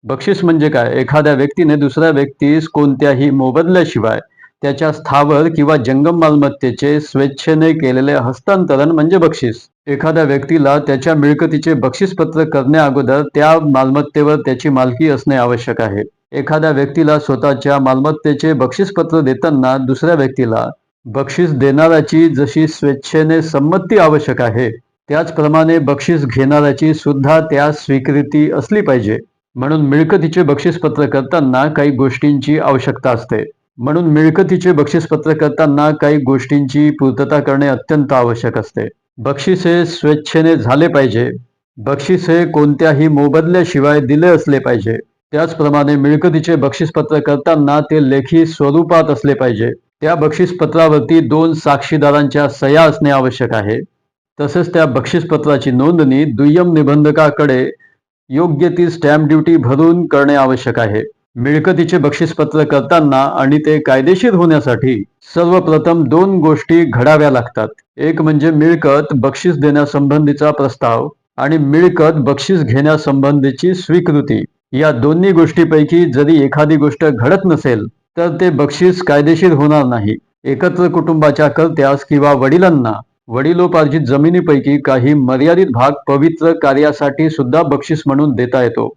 बक्षीस म्हणजे काय? एखाद्या व्यक्तीने दुसऱ्या व्यक्तीस कोणत्याही मोबदल्याशिवाय त्याच्या स्थावर किंवा जंगम मालमत्तेचे स्वेच्छेने केलेले हस्तांतरण म्हणजे बक्षीस. एखाद्या व्यक्तीला त्याच्या मिळकतीचे बक्षीसपत्र करण्याअगोदर त्या मालमत्तेवर त्याची मालकी असणे आवश्यक आहे. एखाद्या व्यक्तीला स्वतःच्या मालमत्तेचे बक्षीसपत्र देताना दुसऱ्या व्यक्तीला बक्षीस देणाऱ्याची जशी स्वेच्छेने संमती आवश्यक आहे, त्याचप्रमाणे बक्षीस घेणाऱ्याची सुद्धा त्यास स्वीकृती असली पाहिजे. म्हणून मिळकतीचे बक्षीसपत्र करताना काही गोष्टींची आवश्यकता असते. म्हणून मिळकतीचे बक्षीसपत्र करताना काही गोष्टींची पूर्तता करणे अत्यंत आवश्यक असते. बक्षीस हे स्वेच्छेने झाले पाहिजे. बक्षीस हे कोणत्याही मोबदल्याशिवाय दिले असले पाहिजे. त्याचप्रमाणे मिळकतीचे बक्षीसपत्र करताना ते लेखी स्वरूपात असले पाहिजे. त्या बक्षीसपत्रावरती 2 साक्षीदारांच्या सह्या असणे आवश्यक आहे. तसेच त्या बक्षीसपत्राची नोंदणी दुय्यम निबंधकाकडे योग्य ती स्टॅम्प ड्युटी भरून करणे आवश्यक आहे. मिळकतीचे बक्षीसपत्र करताना आणि ते कायदेशीर होण्यासाठी सर्वप्रथम 2 गोष्टी घडाव्या लागतात. एक म्हणजे मिळकत बक्षीस देण्यासंबंधीचा प्रस्ताव आणि मिळकत बक्षीस घेण्यासंबंधीची स्वीकृती. या दोन्ही गोष्टींपैकी जरी एखादी गोष्ट घडत नसेल, तर ते बक्षीस कायदेशीर होणार नाही. एकत्र कुटुंबाच्या कर्त्यास किंवा वडिलांना वडिलोपार्जित जमिनीपैकी काही मर्यादित भाग पवित्र कार्यासाठी सुद्धा बक्षीस म्हणून देता येतो.